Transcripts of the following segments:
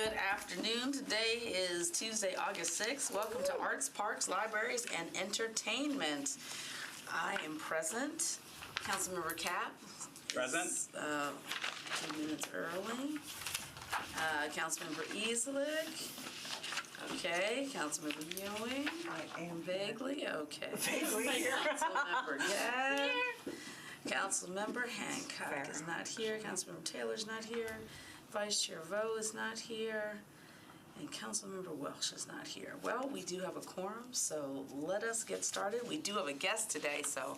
Good afternoon. Today is Tuesday, August 6th. Welcome to Arts, Parks, Libraries, and Entertainment. I am present. Councilmember Cap. Present. 2 minutes early. Councilmember Easlick. Okay. Councilmember Ewing. I am vaguely. Okay. Vaguely here. Councilmember Gadd. Councilmember Hancock is not here. Councilmember Taylor's not here. Vice Chair Vo is not here. And Councilmember Welsh is not here. Well, we do have a quorum, so let us get started. We do have a guest today, so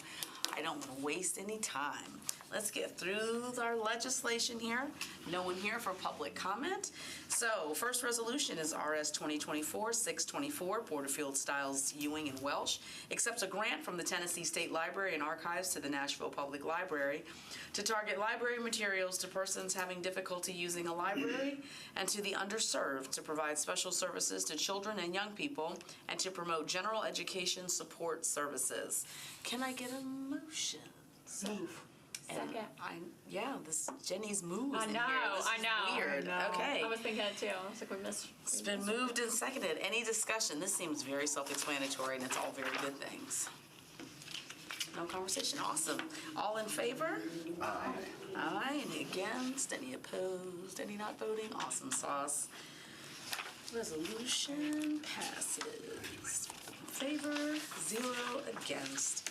I don't want to waste any time. Let's get through our legislation here. No one here for public comment. So, first resolution is RS 2024-624, Porterfield Stiles, Ewing, and Welsh accepts a grant from the Tennessee State Library and Archives to the Nashville Public Library to target library materials to persons having difficulty using a library and to the underserved to provide special services to children and young people and to promote general education support services. Can I get a motion? Move. Second. This Jenny's moves I in know, here. This I know. is weird. I know. Okay. I was thinking it too. I was like, we missed. It's been moved and seconded. Any discussion? This seems very self-explanatory, and it's all very good things. No conversation? Awesome. All in favor? Aye. Aye. Any against? Any opposed? Any not voting? Awesome sauce. Resolution passes. Favor, 0 against.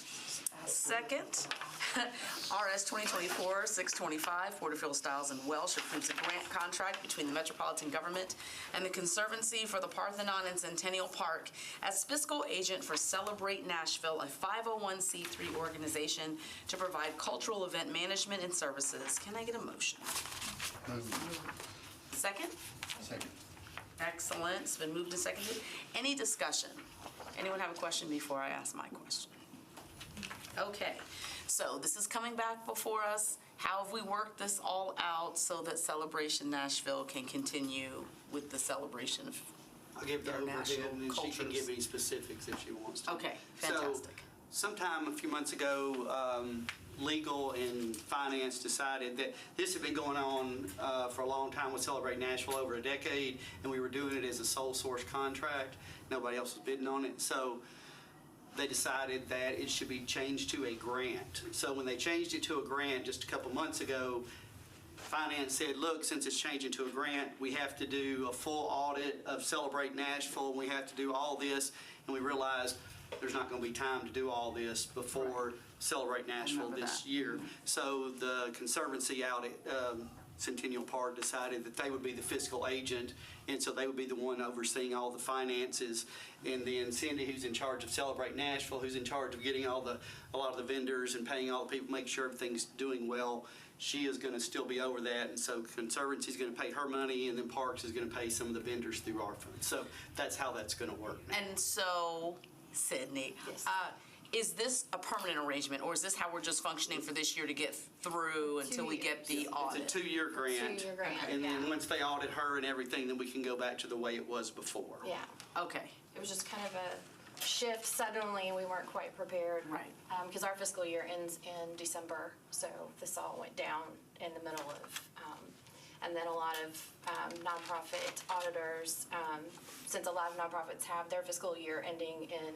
Second, RS 2024-625, Porterfield Stiles and Welsh approves a grant contract between the Metropolitan Government and the Conservancy for the Parthenon and Centennial Park as fiscal agent for Celebrate Nashville, a 501c3 organization to provide cultural event management and services. Can I get a motion? Second? Second. Excellent. It's been moved and seconded. Any discussion? Anyone have a question before I ask my question? Okay, so this is coming back before us. How have we worked this all out so that Celebration Nashville can continue with the celebration of I'll give the their overhead, national and then she can cultures? give any specifics if she wants to. Okay, fantastic. So, sometime a few months ago, legal and finance decided that this had been going on for a long time with Celebrate Nashville, over a decade, and we were doing it as a sole source contract. Nobody else was bidding on it. So they decided that it should be changed to a grant. So when they changed it to a grant just a couple months ago, finance said, look, since it's changing to a grant, we have to do a full audit of Celebrate Nashville, and we have to do all this, and we realized there's not going to be time to do all this before Celebrate Nashville this year. So the Conservancy out at Centennial Park decided that they would be the fiscal agent, and so they would be the one overseeing all the finances. And then Cindy, who's in charge of Celebrate Nashville, who's in charge of getting a lot of the vendors and paying all the people, make sure everything's doing well, she is going to still be over that. And so Conservancy is going to pay her money, and then Parks is going to pay some of the vendors through our funds. So that's how that's going to work now. And so, Sydney, Yes. Is this a permanent arrangement, or is this how we're just functioning for this year to get through until we get the audit? It's a 2-year grant. 2-year grant, And then yeah. once they audit her and everything, then we can go back to the way it was before. Yeah. Okay. It was just kind of a shift suddenly, and we weren't quite prepared. Right. Because our fiscal year ends in December, so this all went down in the middle of, and then a lot of nonprofit auditors, since a lot of nonprofits have their fiscal year ending in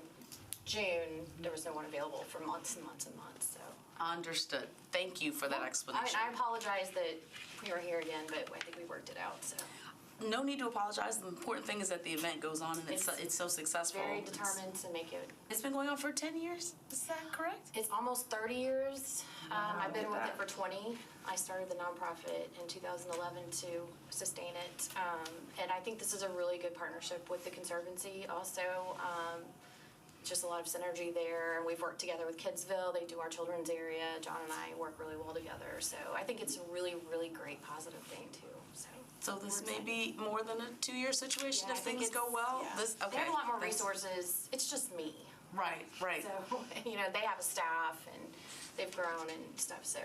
June, there was no one available for months and months and months, so. Understood. Thank you for that explanation. I apologize that we are here again, but I think we worked it out, so. No need to apologize. The important thing is that the event goes on and it's so successful. Very determined to make it. It's been going on for 10 years. Is that correct? It's almost 30 years. I've been look with at it for 20. I started the nonprofit in 2011 to sustain it. And I think this is a really good partnership with the Conservancy also. Just a lot of synergy there. And we've worked together with Kidsville. They do our children's area. John and I work really well together. So I think it's a really, really great positive thing too. So this may be more than a 2-year situation Yeah, if I think things go well? yeah. Okay. They have a lot more Thanks. resources. It's just me. Right. So, they have a staff and they've grown and stuff. So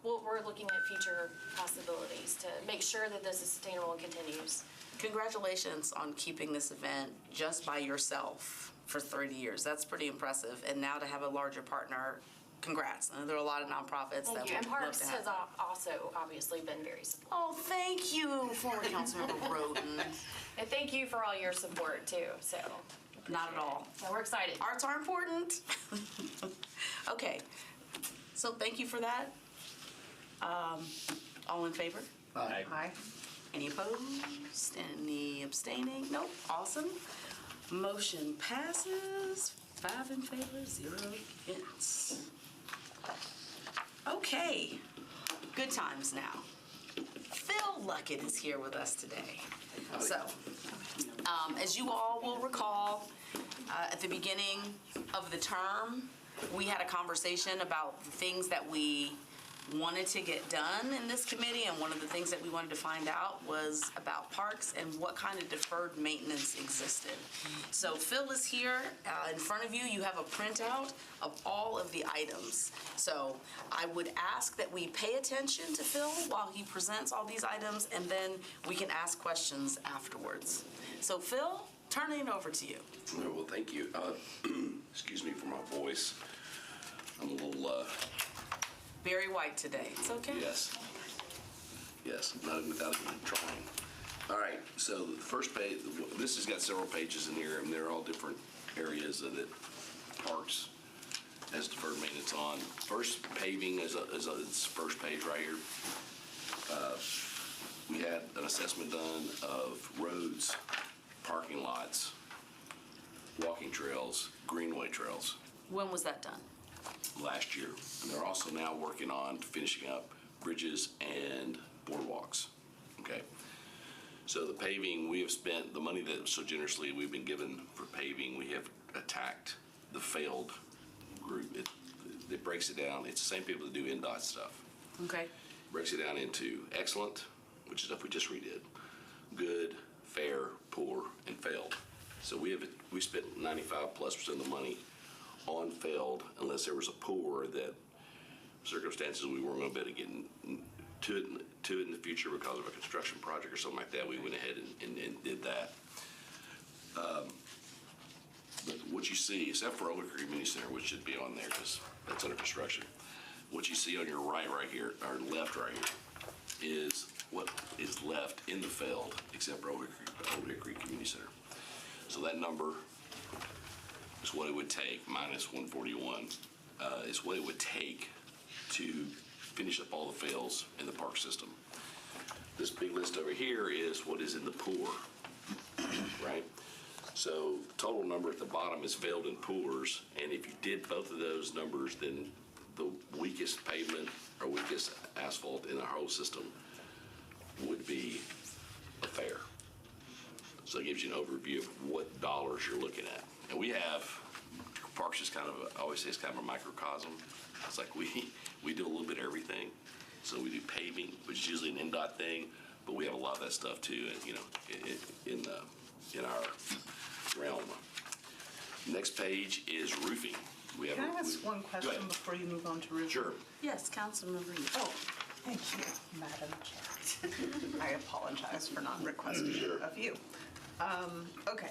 we're looking at future possibilities to make sure that this is sustainable and continues. Congratulations on keeping this event just by yourself for 30 years. That's pretty impressive. And now to have a larger partner congrats. There are a lot of nonprofits that Thank you. would And love Parks to have has that. also obviously been very supportive. Oh, thank you, former Councilmember Roden. And thank you for all your support too, so. Not at all. So we're excited. Arts are important. Okay, so thank you for that. All in favor? Aye. Aye. Any opposed? Any abstaining? Nope. Awesome. Motion passes. 5 in favor, 0 against. Okay, good times now. Phil Luckett is here with us today. So, as you all will recall, at the beginning of the term, we had a conversation about the things that we wanted to get done in this committee, and one of the things that we wanted to find out was about parks and what kind of deferred maintenance existed. So Phil is here. In front of you, you have a printout of all of the items. So I would ask that we pay attention to Phil while he presents all these items, and then we can ask questions afterwards. So Phil, turning it over to you. Well, thank you. Excuse me for my voice. I'm a little, Very white today. It's okay. yes, not without even trying. All right, so the first page, this has got several pages in here, and they're all different areas that Parks has deferred maintenance on. First, paving is it's first page right here. We had an assessment done of roads, parking lots, walking trails, greenway trails When was that done? last year. And they're also now working on finishing up bridges and boardwalks. Okay? So the paving, we have spent the money that so generously we've been given for paving, we have attacked the failed group. It breaks it down. It's the same people that do NDOT stuff. Okay. Breaks it down into excellent, which is stuff we just redid, good, fair, poor, and failed. So we spent 95+% of the money on failed, unless there was a poor that circumstances we weren't going to be able to get to it in the future because of a construction project or something like that. We went ahead and did that. But what you see, except for Oak Creek Community Center, which should be on there because that's under construction, what you see on your right here, or left right here, is what is left in the failed, except for Oak Creek Community Center. So that number is what it would take, minus 141, is what it would take to finish up all the fails in the park system. This big list over here is what is in the poor, right? So total number at the bottom is failed and poors, and if you did both of those numbers, then the weakest pavement or weakest asphalt in our whole system would be a fair. So it gives you an overview of what dollars you're looking at. And we have, Parks is kind of, I always say it's kind of a microcosm. It's like we do a little bit of everything. So we do paving, which is usually an NDOT thing, but we have a lot of that stuff too, and, in our realm. Next page is roofing. We have. Can I ask one Go question ahead. before you move on to roofing? Sure. Yes, Councilmember Reed. Oh, thank you, Madam Chair. I apologize for not requesting Sure. it of you. Okay.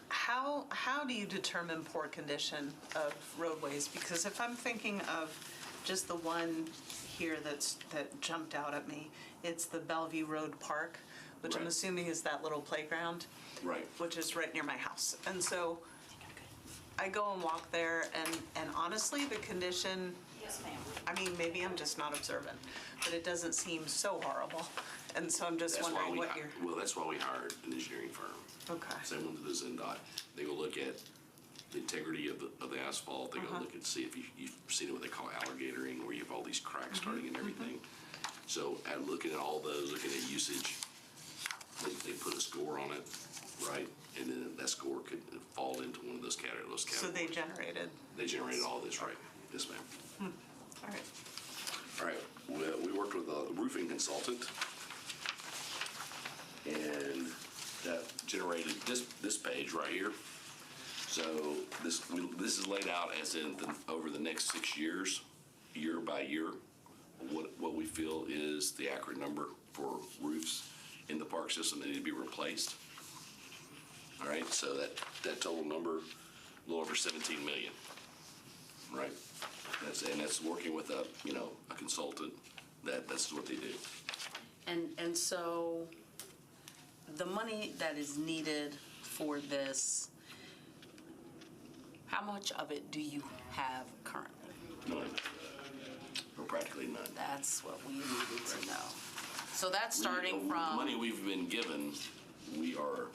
How do you determine poor condition of roadways? Because if I'm thinking of just the one here that jumped out at me, it's the Bellevue Road Park, which I'm Right. assuming is that little playground. Right. Which is right near my house. And so I go and walk there, and honestly, the condition, Yes, ma'am. I mean, maybe I'm just not observant, but it doesn't seem so horrible. And so I'm just wondering what you're, Well, that's why we hired an engineering firm. okay. Same one that is NDOT. They go look at the integrity of the asphalt. They go look and see if you've seen what they call alligatoring, where you have all these cracks starting and everything. So at looking at all those, looking at usage, they put a score on it, right? And then that score could fall into one of those categories. So they generated, They generated all this, right? Yes, ma'am. all right. All right, we worked with a roofing consultant, and that generated this page right here. So this is laid out as in over the next 6 years, year by year, what we feel is the accurate number for roofs in the park system that need to be replaced. All right, so that total number, a little over 17 million, right? That's working with a consultant, that's what they do. And so the money that is needed for this, how much of it do you have currently? None. Or practically none. That's what we needed to know. So that's starting The from, money we've been given, we are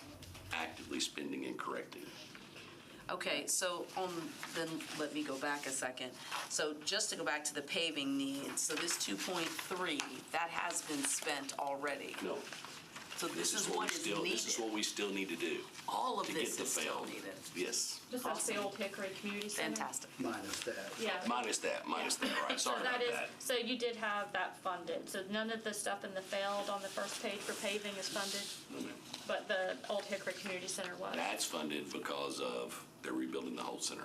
actively spending and correcting. okay, so then let me go back a second. So just to go back to the paving needs, so this 2.3, that has been spent already. No. So this is what is needed. This is what we still need to do. All of to this get the is still failed. needed. Yes. Just that's the old Hickory Community Center. Fantastic. Minus that. Yeah. Minus that, right, So sorry about that is, that. so you did have that funded, so none of the stuff in the failed on the first page for paving is funded, No, ma'am. but the old Hickory Community Center was. That's funded because of, they're rebuilding the whole center.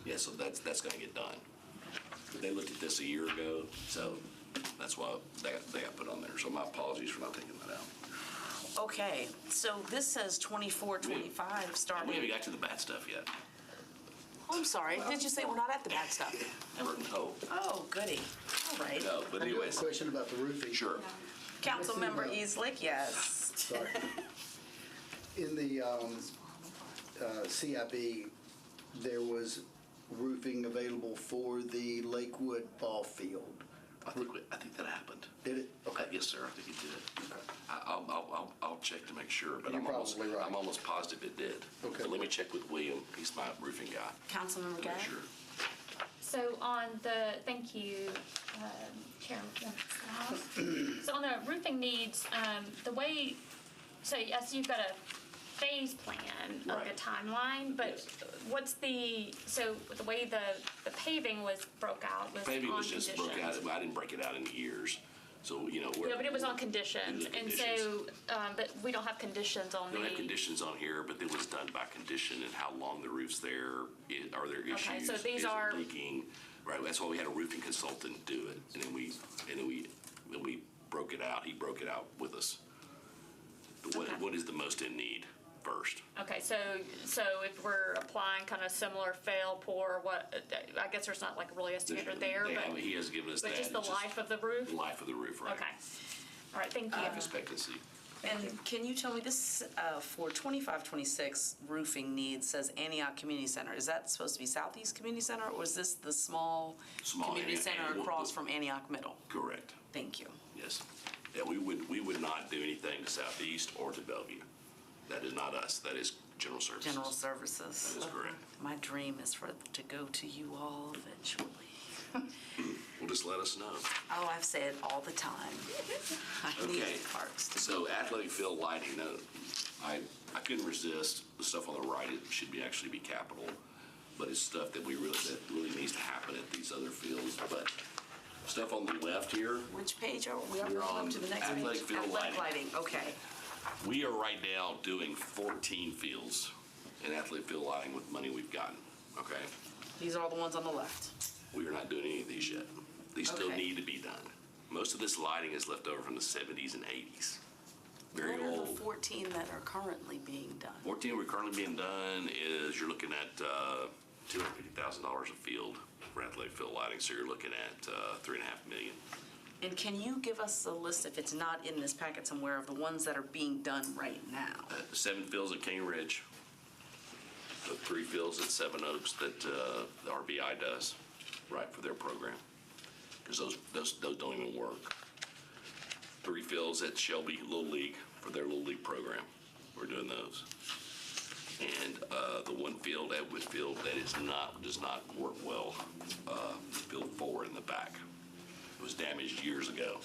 Yeah, so that's gonna get done. They looked at this a year ago, so that's why they got put on there. So my apologies for not taking that out. Okay, so this says 24, 25 We starting. haven't got to the bad stuff yet. Oh, I'm sorry, did you say we're not at the bad stuff? No, Oh, goody. All right. no, but I do have a anyways, question about the roofing. sure. Councilmember Easlick, yes. Sorry. In the CIB, there was roofing available for the Lakewood ball field. I think that happened. Did it? Okay. Yes, sir, I think it did. I'll check to make sure, but You're I'm almost, probably right. I'm almost positive it did. Okay. But let me check with William, he's my roofing guy. Councilmember to Gay? make sure. So on the, thank you, Chairman. So on the roofing needs, the way, so yes, you've got a phase plan of Right. the timeline, but Yes. what's so the way the paving was broke out was on Maybe it was conditions. just broke out, I didn't break it out in years, so, where. Yeah, but it was on conditions, It was on and conditions. so, but we don't have conditions on We the. don't have conditions on here, but it was done by condition and how long the roof's there, are there issues? so these is it are- leaking? Right, that's why we had a roofing consultant do it, and then we broke it out, he broke it out with us. Okay. What is the most in need first? Okay, so if we're applying kind of similar fail, pour, what, I guess there's not like really a standard there, but. He has given us that. But just the It's life of the roof? Life of the roof, right. Okay. All right, thank you. Life expectancy. And can you tell me this, for 25, 26 roofing needs says Antioch Community Center. Is that supposed to be Southeast Community Center, or is this the small Small community Antioch- center across from Antioch Middle? Correct, Thank you. yes. Yeah, we would not do anything to Southeast or to Bellevue. That is not us, that is General Services. General Services. That is correct. My dream is to go to you all eventually. Well, just let us know. Oh, I've said it all the time. I need Okay. parks. So athletic field lighting, no, I couldn't resist. The stuff on the right, it should actually be capital, but it's stuff that really needs to happen at these other fields. But stuff on the left here, Which page are we? We're Up on to the next page? athletic field Athletic lighting. okay. we are right now doing 14 fields in athletic field lighting with money we've gotten, okay? These are all the ones on the left. We are not doing any of these yet. These still Okay. need to be done. Most of this lighting is left over from the 70s and 80s. Very What are the old. 14 that are currently being done? 14 we're currently being done is you're looking at $250,000 a field for athletic field lighting, so you're looking at $3.5 million. And can you give us a list, if it's not in this packet somewhere, of the ones that are being done right now? 7 fields at Cane Ridge, the 3 fields at Seven Oaks that the RBI does, right, for their program, because those don't even work. 3 fields at Shelby Little League for their Little League program. We're doing those. And the 1 field at Whitfield that does not work well, field 4 in the back. It was damaged years ago.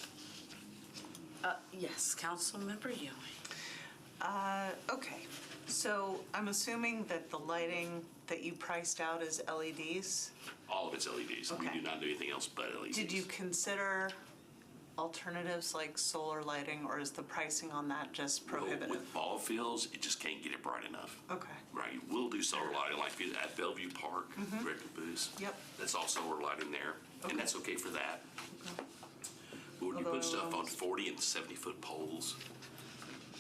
Yes, Councilmember Ewing. Okay, so I'm assuming that the lighting that you priced out is LEDs? All of it's LEDs. We Okay. do not do anything else but LEDs. Did you consider alternatives like solar lighting, or is the pricing on that just prohibitive? With ball fields, it just can't get it bright enough. Okay. Right, we'll do solar lighting like at Bellevue Park, Red Caboose. Yep. That's all solar lighting there, Okay. and that's okay for that. But when you put stuff on 40 and 70-foot poles,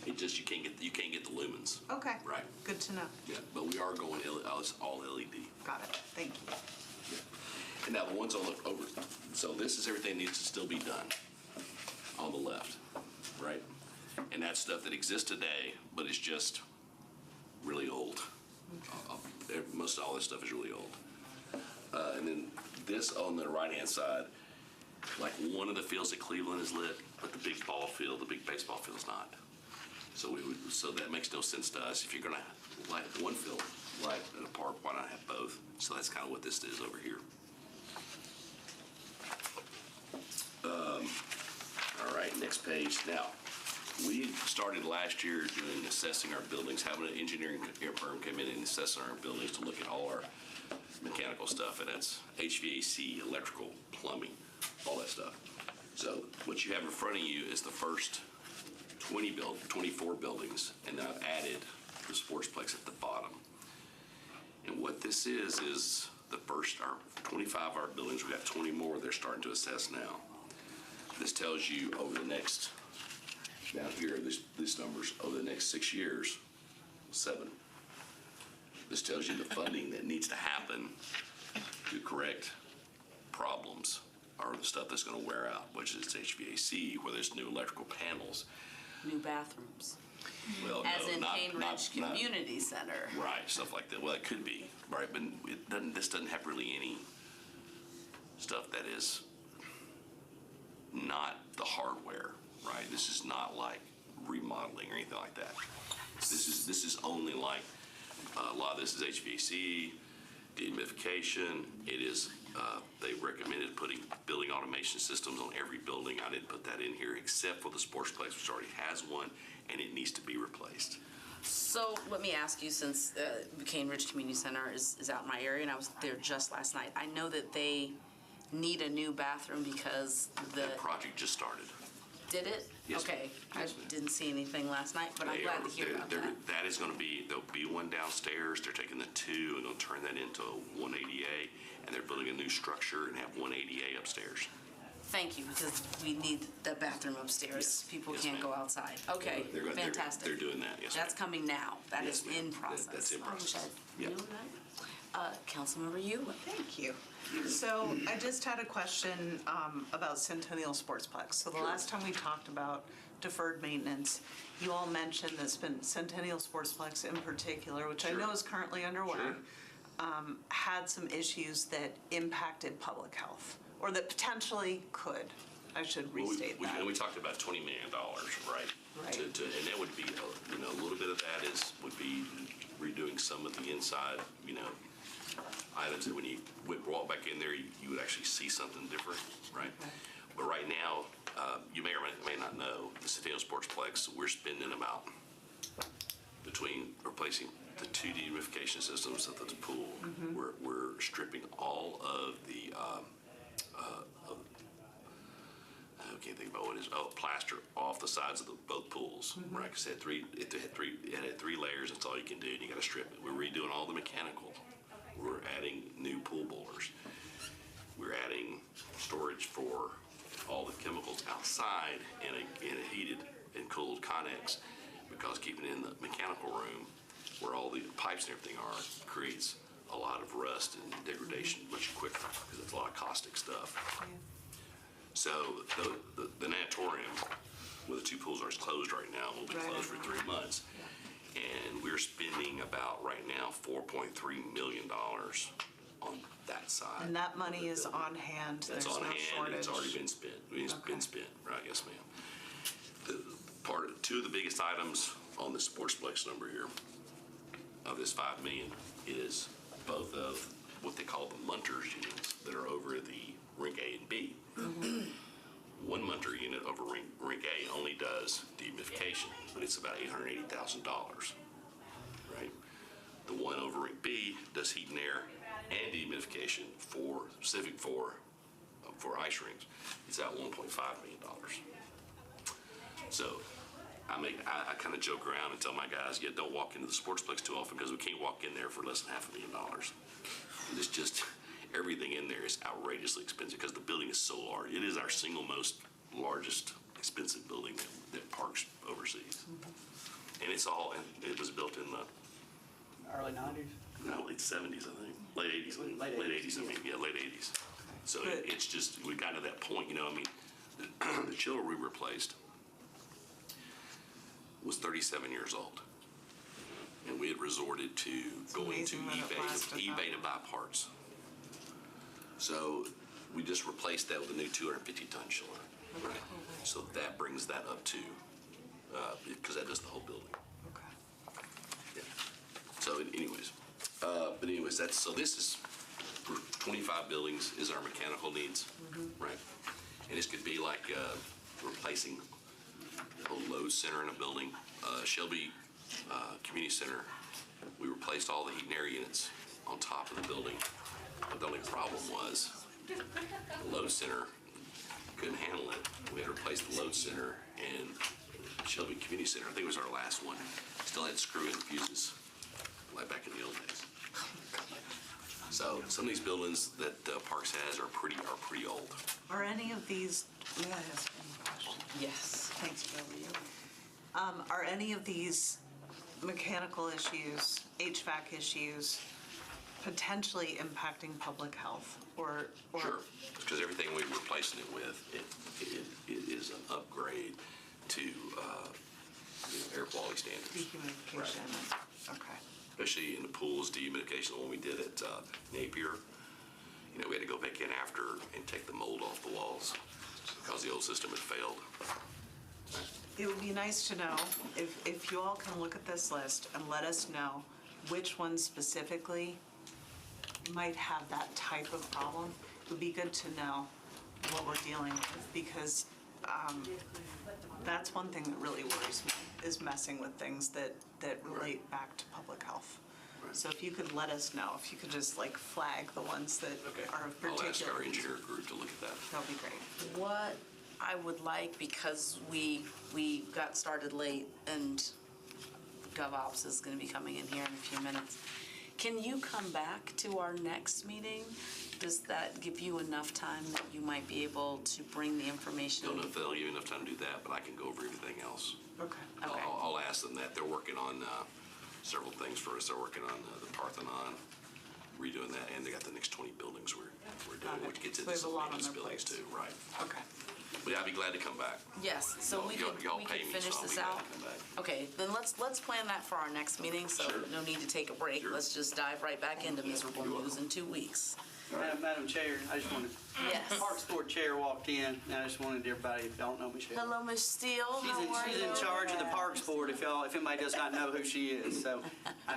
it just, you can't get the lumens. Okay. Right. Good to know. Yeah, but we are going, it's all LED. Got it. Thank you. And now the ones on the over, so this is everything that needs to still be done on the left, right? And that's stuff that exists today, but it's just really old. Most all this stuff is really old. And then this on the right-hand side, like one of the fields at Cleveland is lit, but the big ball field, the big baseball field is not. So so that makes no sense to us. If you're gonna light one field, light in a park, why not have both? So that's kind of what this is over here. All right, next page. Now, we started last year doing assessing our buildings, having an engineering firm come in and assess our buildings to look at all our mechanical stuff, and that's HVAC, electrical, plumbing, all that stuff. So what you have in front of you is the first 24 buildings, and then I've added the sportsplex at the bottom. And what this is the first, our 25 of our buildings, we got 20 more they're starting to assess now. This tells you over the next, down here, these numbers, over the next 6 years, 7. This tells you the funding that needs to happen to correct problems or the stuff that's going to wear out, which is HVAC, whether it's new electrical panels. New bathrooms. Well, As no, in not- Cambridge not- Community Center. Right, stuff like that. Well, it could be, right, but this doesn't have really any stuff that is not the hardware, right? This is not like remodeling or anything like that. This is only like, a lot of this is HVAC, dehumidification. It is, they recommended putting building automation systems on every building. I didn't put that in here except for the sportsplex, which already has one, and it needs to be replaced. So let me ask you, since Cambridge Community Center is out in my area, and I was there just last night, I know that they need a new bathroom because That project just started. Did it? Yes, ma'am. Okay, Yes, I ma'am. didn't see anything last night, but I'm glad to hear about that. That is going to be, there'll be one downstairs. They're taking the 2 and going to turn that into one ADA, and they're building a new structure and have one ADA upstairs. Thank you, because we need the bathroom upstairs. Yes. People Yes, can't ma'am. go outside. Okay, fantastic. They're doing that, yes, That's ma'am. coming now. That Yes, is ma'am. in process. That's in process. I wish I'd Yep. known that. Councilmember Yu. Thank you. So I just had a question about Centennial Sportsplex. So the last time we talked about deferred maintenance, you all mentioned that Centennial Sportsplex in particular, which I Sure. know is currently underway, Sure. had some issues that impacted public health, or that potentially could. I should restate that. And we talked about $20 million, right? Right. And that would be, a little bit of that would be redoing some of the inside, items that when you walk back in there, you would actually see something different, right? Okay. But right now, you may or may not know, the Centennial Sportsplex, we're spending about, between replacing the 2 dehumidification systems at the pool, we're stripping all of the, I can't think about what it is, plaster off the sides of both pools, right? Because it had 3 layers, that's all you can do, and you gotta strip it. We're redoing all the mechanical. We're adding new pool boilers. We're adding storage for all the chemicals outside in a heated and cooled Connex, because keeping it in the mechanical room where all the pipes and everything are creates a lot of rust and degradation much quicker, because it's a lot of caustic stuff. So the natatorium, where the 2 pools are, is closed right now. Will be closed for 3 months. And we're spending about, right now, $4.3 million on that side. And that money is on hand, there's That's no on hand, shortage. it's already been spent. It's Okay. been spent, right, yes, ma'am. 2 of the biggest items on the sportsplex number here of this $5 million is both of what they call the Munters units that are over the rink A and B. One Munter unit over rink A only does dehumidification, but it's about $880,000, right? The one over rink B does heat and air and dehumidification specific for ice rinks. It's at $1.5 million. So I kind of joke around and tell my guys, don't walk into the sportsplex too often, because we can't walk in there for less than $500,000. It's just, everything in there is outrageously expensive because the building is so large. It is our single most largest expensive building that parks overseas. And it was built in the Early 90s? no, late 70s, I think. Late 80s. Late 80s, I mean, yeah, late 80s. So Good. it's just, we got to that point, I mean, the chiller we replaced was 37 years old. And we had resorted to going to amazing that it lasted that eBay to buy parts. So we just replaced that with a new 250-ton chiller. Right. So that brings that up to, because that does the whole building. Okay. Yeah. So anyways, so this is, for 25 buildings is our mechanical needs, right? And this could be like replacing the whole load center in a building. Shelby Community Center, we replaced all the heat and air units on top of the building. But the only problem was the load center couldn't handle it. We had to replace the load center, and Shelby Community Center, I think it was our last one, still had screw-in fuses like back in the old days. So some of these buildings that Parks has are pretty old. Are any of these, may I ask any questions? Yes. Thanks, Bill. Are any of these mechanical issues, HVAC issues, potentially impacting public health? Or Sure, because everything we're replacing it with, it is an upgrade to air quality standards. dehumidification? Right. Okay. Especially in the pools, dehumidification, the one we did at Napier. We had to go back in after and take the mold off the walls because the old system had failed. It would be nice to know if you all can look at this list and let us know which ones specifically might have that type of problem. It would be good to know what we're dealing with, because that's one thing that really worries me, is messing with things that relate back to public health. Right. So if you could let us know, if you could just like flag the ones that are of particular. I'll ask our engineer group to look at that. That'd be great. What I would like, because we got started late and GovOps is going to be coming in here in a few minutes, can you come back to our next meeting? Does that give you enough time that you might be able to bring the information? Don't know if they'll give you enough time to do that, but I can go over everything else. Okay. Okay. I'll ask them that. They're working on several things for us. They're working on the Parthenon, redoing that, and they got the next 20 buildings we're doing, which gets So into they have some a lot on maintenance their buildings plates. too, right? Okay. But I'd be glad to come back. Yes, so we Y'all could pay me, finish so I'll be this glad out. to come back. Okay, then let's plan that for our next meeting, so Sure. no need to take a break. Sure. Let's just dive right back into miserable You're news in 2 weeks. Madam Chair, I just wanted, Yes. Parks Board Chair walked in, and I just wanted everybody, if y'all don't know Michelle. Hello, Ms. Steele, how are you? She's in charge of the Parks Board, if anybody does not know who she is. So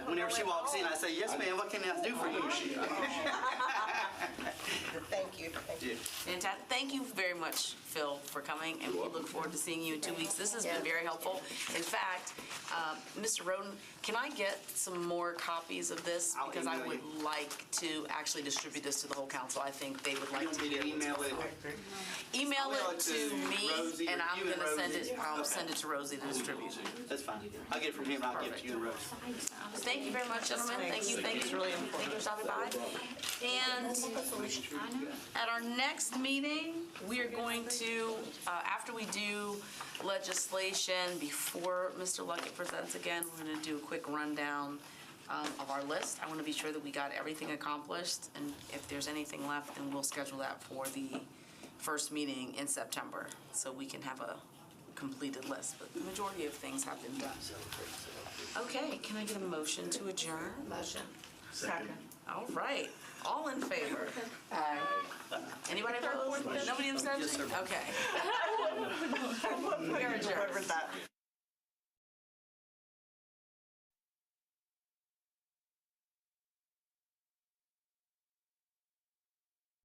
whenever she walks in, I say, yes, ma'am, what can I do for you? Thank you. Yeah. Fantastic. Thank you very much, Phil, for coming, and we look forward to seeing you in 2 weeks. This has been very helpful. In fact, Mr. Roden, can I get some more copies of this? I'll Because I email would you. like to actually distribute this to the whole council. I think they would You like want to me hear to what's email going it? on. Email I'll it to me, Rosie, and or I'm you and gonna send Rosie. it, I'll Okay. send it to Rosie to distribute. That's fine. I'll get it from him, I'll give it to you and Rose. Thank you very much, gentlemen. Thank you for stopping by. And at our next meeting, we are going to, after we do legislation, before Mr. Luckett presents again, we're gonna do a quick rundown of our list. I wanna be sure that we got everything accomplished, and if there's anything left, then we'll schedule that for the first meeting in September, so we can have a completed list, but the majority of things have been done. Okay, can I get a motion to adjourn? Motion. Second. All right, all in favor? Aye. Anybody opposed? Nobody abstention? Okay. We are adjourned. Whoever that